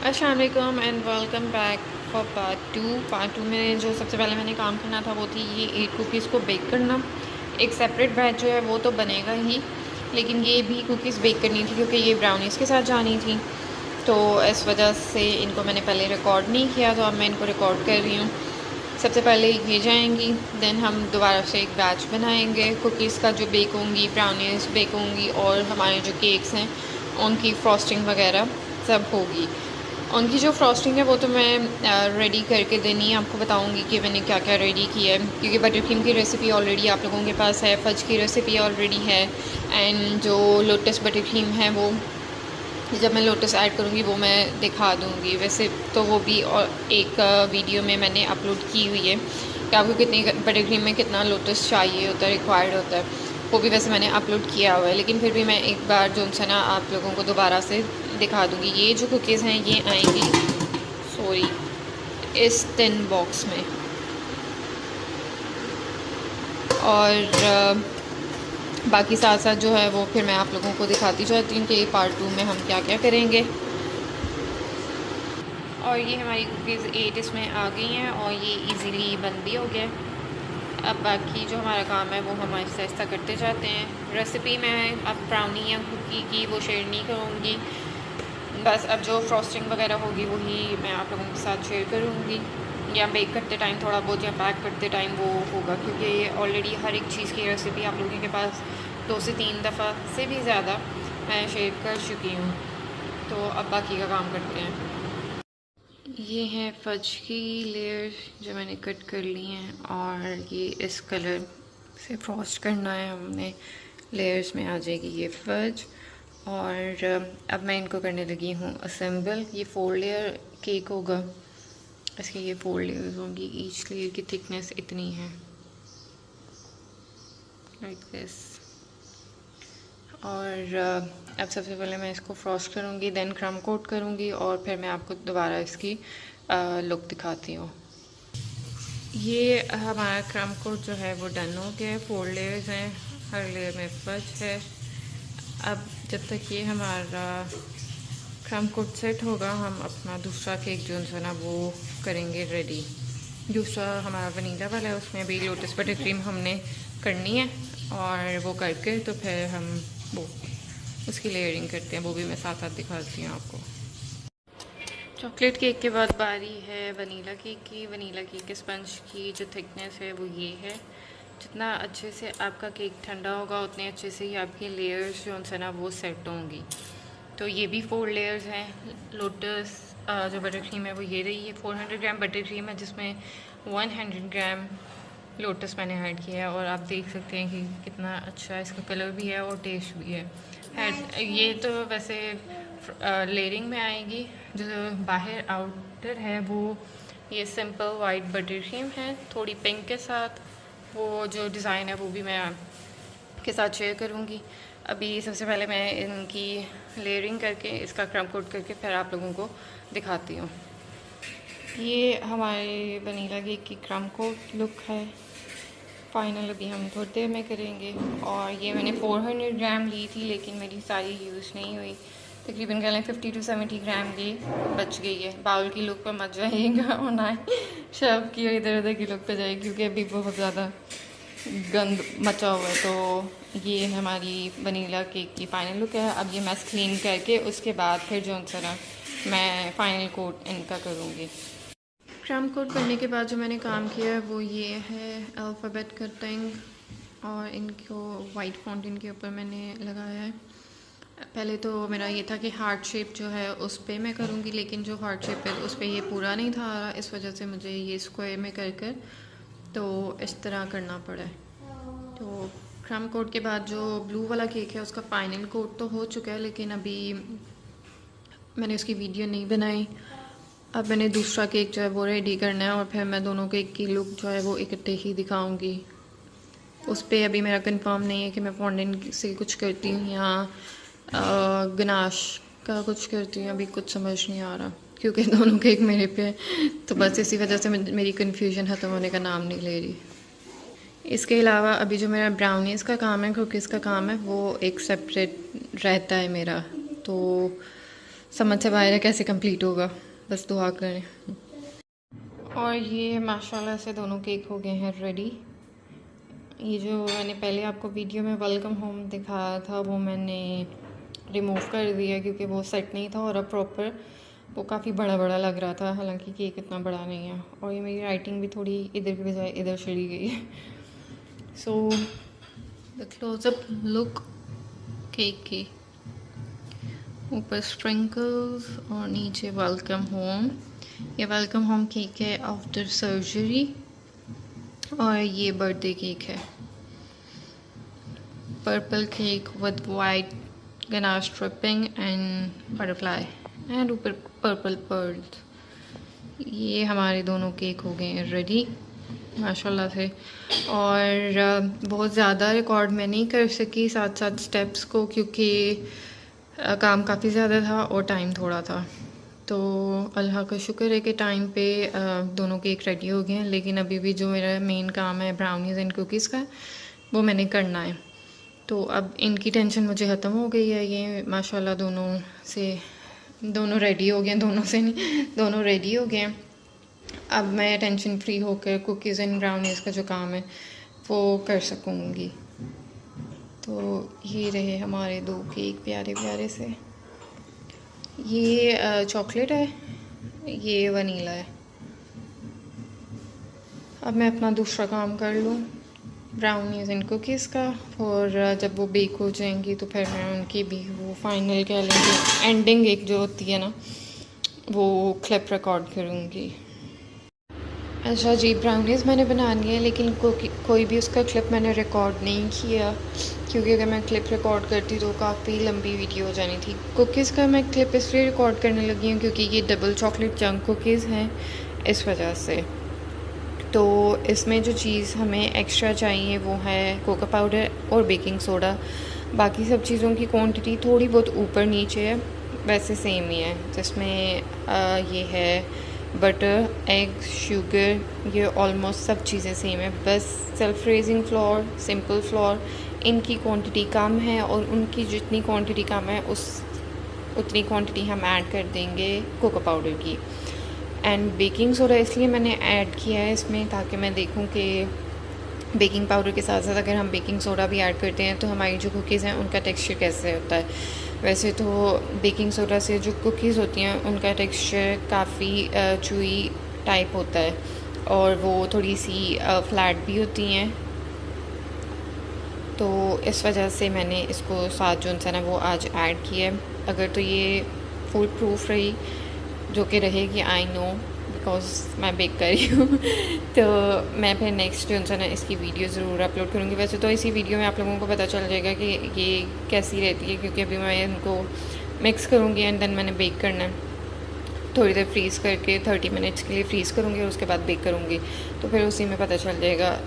अस्सलाम वालेकुम and welcome back for part two में जो सबसे पहले मैंने काम करना था वो थी ये 8 कुकीज़ को बेक करना। एक सेपरेट बैच जो है वो तो बनेगा ही, लेकिन ये भी कुकीज़ बेक करनी थी क्योंकि ये ब्राउनीज़ के साथ जानी थी। तो इस वजह से इनको मैंने पहले रिकॉर्ड नहीं किया, तो अब मैं इनको रिकॉर्ड कर रही हूँ। सबसे पहले ये जाएंगी, देन हम दोबारा से एक बैच बनाएंगे कुकीज़ का जो बेक होंगी, ब्राउनीज़ बेक होंगी और हमारे जो केक्स हैं उनकी फ्रॉस्टिंग वगैरह सब होगी। उनकी जो फ्रॉस्टिंग है वो तो मैं रेडी करके देनी आपको बताऊंगी कि मैंने क्या क्या रेडी किया है, क्योंकि बटर क्रीम की रेसिपी ऑलरेडी आप लोगों के पास है, फज की रेसिपी ऑलरेडी है, एंड जो लोटस बटर क्रीम है वो जब मैं लोटस ऐड करूँगी वो मैं दिखा दूँगी। वैसे तो वो भी और एक वीडियो में मैंने अपलोड की हुई है कि आपको कितनी बटर क्रीम में कितना लोटस चाहिए होता है, रिक्वायर्ड होता है, वो भी वैसे मैंने अपलोड किया हुआ है। लेकिन फिर भी मैं एक बार जो है ना आप लोगों को दोबारा से दिखा दूँगी। ये जो कुकीज़ हैं ये आएंगी इस टिन बॉक्स में, और बाकी साथ साथ जो है वो फिर मैं आप लोगों को दिखाती जाती हूँ कि पार्ट 2 में हम क्या क्या करेंगे। और ये हमारी कुकीज़ 8 इसमें आ गई हैं और ये इजीली बन भी हो गया। अब बाकी जो हमारा काम है वो हम आहिस्ता आहिस्ता करते जाते हैं। रेसिपी मैं अब ब्राउनी या कुकी की वो शेयर नहीं करूँगी, बस अब जो फ्रॉस्टिंग वगैरह होगी वही मैं आप लोगों के साथ शेयर करूँगी, या बेक करते टाइम थोड़ा बहुत या पैक करते टाइम वो होगा, क्योंकि ये ऑलरेडी हर एक चीज़ की रेसिपी आप लोगों के पास 2 से 3 दफ़ा से भी ज़्यादा मैं शेयर कर चुकी हूँ। तो अब बाकी का काम करते हैं। ये हैं फज की लेयर जो मैंने कट कर ली हैं, और ये इस कलर से फ्रॉस्ट करना है हमने। लेयर्स में आ जाएगी ये फज, और अब मैं इनको करने लगी हूँ असेंबल। ये 4 लेयर केक होगा, इसके ये 4 लेयर्स होंगी, ईच लेयर की थिकनेस इतनी है, लाइक दिस। और अब सबसे पहले मैं इसको फ्रॉस्ट करूँगी, देन क्रम कोट करूँगी, और फिर मैं आपको दोबारा इसकी लुक दिखाती हूँ। ये हमारा क्रम कोट जो है वो डन हो गया है। 4 लेयर्स हैं, हर लेयर में फज है। अब जब तक ये हमारा क्रम कोट सेट होगा हम अपना दूसरा केक जो है ना वो करेंगे रेडी। दूसरा हमारा वनीला वाला है, उसमें भी लोटस बटर क्रीम हमने करनी है, और वो करके तो फिर हम वो उसकी लेयरिंग करते हैं, वो भी मैं साथ साथ दिखाती हूँ आपको। चॉकलेट केक के बाद बारी है वनीला केक की। वनीला केक के स्पंज की जो थिकनेस है वो ये है। जितना अच्छे से आपका केक ठंडा होगा उतने अच्छे से ही आपकी लेयर्स जो है ना वो सेट होंगी। तो ये भी 4 लेयर्स हैं। लोटस जो बटर क्रीम है वो ये रही है, 400 ग्राम बटर क्रीम है जिसमें 100 ग्राम लोटस मैंने ऐड किया है, और आप देख सकते हैं कि कितना अच्छा इसका कलर भी है और टेस्ट भी है। ये तो वैसे लेयरिंग में आएगी। जो बाहर आउटर है वो ये सिंपल वाइट बटर क्रीम है, थोड़ी पिंक के साथ। वो जो डिज़ाइन है वो भी मैं आपके साथ शेयर करूँगी। अभी सबसे पहले मैं इनकी लेयरिंग करके इसका क्रम कोट करके फिर आप लोगों को दिखाती हूँ। ये हमारे वनीला केक की क्रम कोट लुक है। फाइनल अभी हम थोड़ी देर में करेंगे। और ये मैंने 400 ग्राम ली थी, लेकिन मेरी सारी यूज़ नहीं हुई। तकरीबन कह लें 50 to 70 ग्राम ये बच गई है। बाउल की लुक पर मत जाइएगा, और ना शर्व की इधर उधर की लुक पे जाएगी, क्योंकि अभी बहुत ज़्यादा गंद मचा हुआ है। तो ये हमारी वनीला केक की फ़ाइनल लुक है। अब ये मैं क्लीन करके उसके बाद फिर जो है मैं फ़ाइनल कोट इनका करूँगी। क्रम कोट करने के बाद जो मैंने काम किया है वो ये है अल्फ़ाबेट कटिंग, और इनको वाइट फाउंटेन के ऊपर मैंने लगाया है। पहले तो मेरा ये था कि हार्ट शेप जो है उस पर मैं करूँगी, लेकिन जो हार्ट शेप है उस पर ये पूरा नहीं था, इस वजह से मुझे ये स्क्वायर में कर कर तो इस तरह करना पड़ा है। तो क्रम कोट के बाद जो ब्लू वाला केक है उसका फ़ाइनल कोट तो हो चुका है, लेकिन अभी मैंने उसकी वीडियो नहीं बनाई। अब मैंने दूसरा केक जो है वो रेडी करना है, और फिर मैं दोनों केक की लुक जो है वो इकट्ठे ही दिखाऊंगी। उस पर अभी मेरा कंफर्म नहीं है कि मैं फॉन्डेंट से कुछ करती हूँ या गनाश का कुछ करती हूँ, अभी कुछ समझ नहीं आ रहा, क्योंकि दोनों केक मेरे पे, तो बस इसी वजह से मेरी कन्फ्यूजन ख़त्म होने का नाम नहीं ले रही। इसके अलावा अभी जो मेरा ब्राउनीज़ का काम है, कुकीज़ का काम है, वो एक सेपरेट रहता है मेरा। तो समझ से बाहर है कैसे कंप्लीट होगा, बस दुआ करें। और ये माशाल्लाह से दोनों केक हो गए हैं रेडी। ये जो मैंने पहले आपको वीडियो में वेलकम होम दिखाया था वो मैंने रिमूव कर दिया क्योंकि वो सेट नहीं था और अब प्रॉपर वो काफ़ी बड़ा बड़ा लग रहा था, हालांकि केक इतना बड़ा नहीं है। और ये मेरी राइटिंग भी थोड़ी इधर की बजाय इधर चली गई है। So the closeup look cake की, ऊपर स्प्रिंकल्स और नीचे वेलकम होम। ये वेलकम होम केक है आफ्टर सर्जरी और ये बर्थडे केक है। Purple cake with white ganache dripping and butterfly and ऊपर पर्पल पर्ल्स। ये हमारे दोनों केक हो गए हैं रेडी माशाल्लाह से। और बहुत ज़्यादा रिकॉर्ड मैं नहीं कर सकी साथ साथ स्टेप्स को, क्योंकि काम काफ़ी ज़्यादा था और टाइम थोड़ा था। तो अल्लाह का शुक्र है कि टाइम पे दोनों केक रेडी हो गए हैं। लेकिन अभी भी जो मेरा मेन काम है ब्राउनीज़ एंड कुकीज़ का, वो मैंने करना है। तो अब इनकी टेंशन मुझे ख़त्म हो गई है। ये माशाल्लाह दोनों रेडी हो गए, दोनों से नहीं, दोनों रेडी हो गए हैं। अब मैं टेंशन फ्री होकर कुकीज़ एंड ब्राउनीज़ का जो काम है वो कर सकूँगी। तो ये रहे हमारे दो केक प्यारे प्यारे से। ये चॉकलेट है, ये वनीला है। अब मैं अपना दूसरा काम कर लूँ ब्राउनीज़ एंड कुकीज़ का, और जब वो बेक हो जाएंगी तो फिर मैं उनकी भी वो फाइनल कह लेंगे एंडिंग एक जो होती है ना, वो क्लिप रिकॉर्ड करूँगी। अच्छा जी, ब्राउनीज़ मैंने बना ली है, लेकिन कोई भी उसका क्लिप मैंने रिकॉर्ड नहीं किया, क्योंकि अगर मैं क्लिप रिकॉर्ड करती तो काफ़ी लंबी वीडियो हो जानी थी। कुकीज़ का मैं क्लिप इसलिए रिकॉर्ड करने लगी हूँ क्योंकि ये डबल चॉकलेट चंक कुकीज़ हैं, इस वजह से। तो इसमें जो चीज़ हमें एक्स्ट्रा चाहिए वो है कोको पाउडर और बेकिंग सोडा। बाकी सब चीज़ों की क्वांटिटी थोड़ी बहुत ऊपर नीचे है, वैसे सेम ही है। जिसमें ये है बटर, एग, शुगर, ये ऑलमोस्ट सब चीज़ें सेम है। बस self raising floor, simple floor, इनकी क्वांटिटी कम है और उनकी जितनी क्वांटिटी कम है उतनी क्वांटिटी हम ऐड कर देंगे कोको पाउडर की। एंड बेकिंग सोडा इसलिए मैंने ऐड किया है इसमें ताकि मैं देखूं कि बेकिंग पाउडर के साथ साथ अगर हम बेकिंग सोडा भी ऐड करते हैं तो हमारी जो कुकीज़ हैं उनका टेक्सचर कैसे होता है। वैसे तो बेकिंग सोडा से जो कुकीज़ होती हैं उनका टेक्सचर काफ़ी चूई टाइप होता है और वो थोड़ी सी फ्लैट भी होती हैं। तो इस वजह से मैंने इसको साथ जो है ना वो आज ऐड किया है। अगर तो ये फुल प्रूफ रही, जो कि रहेगी, आई नो, बिकॉज मैं बेक कर रही हूँ तो मैं फिर नेक्स्ट जो है ना इसकी वीडियो ज़रूर अपलोड करूँगी। वैसे तो इसी वीडियो में आप लोगों को पता चल जाएगा कि ये कैसी रहती है, क्योंकि अभी मैं इनको मिक्स करूँगी एंड देन मैंने बेक करना है। थोड़ी देर फ्रीज़ करके 30 मिनट्स के लिए फ्रीज़ करूँगी और उसके बाद बेक करूँगी, तो फिर उसी में पता चल जाएगा।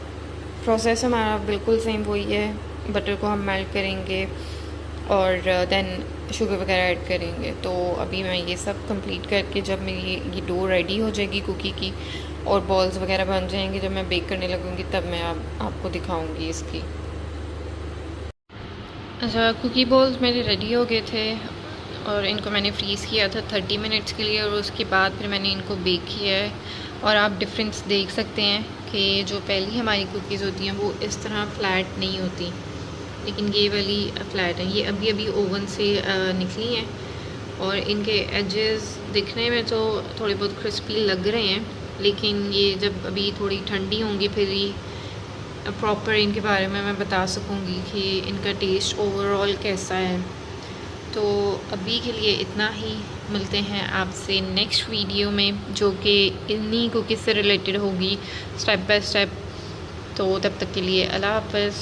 प्रोसेस हमारा बिल्कुल सेम वही है। बटर को हम मेल्ट करेंगे और देन शुगर वगैरह ऐड करेंगे। तो अभी मैं ये सब कंप्लीट करके जब मेरी ये डो रेडी हो जाएगी कुकी की और बॉल्स वगैरह बन जाएंगे, जब मैं बेक करने लगूँगी तब मैं आपको दिखाऊंगी इसकी। अच्छा, कुकी बॉल्स मेरे रेडी हो गए थे और इनको मैंने फ्रीज़ किया था 30 मिनट्स के लिए और उसके बाद फिर मैंने इनको बेक किया है। और आप डिफरेंस देख सकते हैं कि जो पहली हमारी कुकीज़ होती हैं वो इस तरह फ्लैट नहीं होती, लेकिन ये वाली फ्लैट है। ये अभी अभी ओवन से निकली हैं और इनके एजेस दिखने में तो थोड़े बहुत क्रिस्पी लग रहे हैं, लेकिन ये जब अभी थोड़ी ठंडी होंगी फिर ही प्रॉपर इनके बारे में मैं बता सकूँगी कि इनका टेस्ट ओवरऑल कैसा है। तो अभी के लिए इतना ही, मिलते हैं आपसे नेक्स्ट वीडियो में जो कि इन्हीं कुकीज़ से रिलेटेड होगी स्टेप बाय स्टेप। तो तब तक के लिए अल्लाह हाफ़िज़।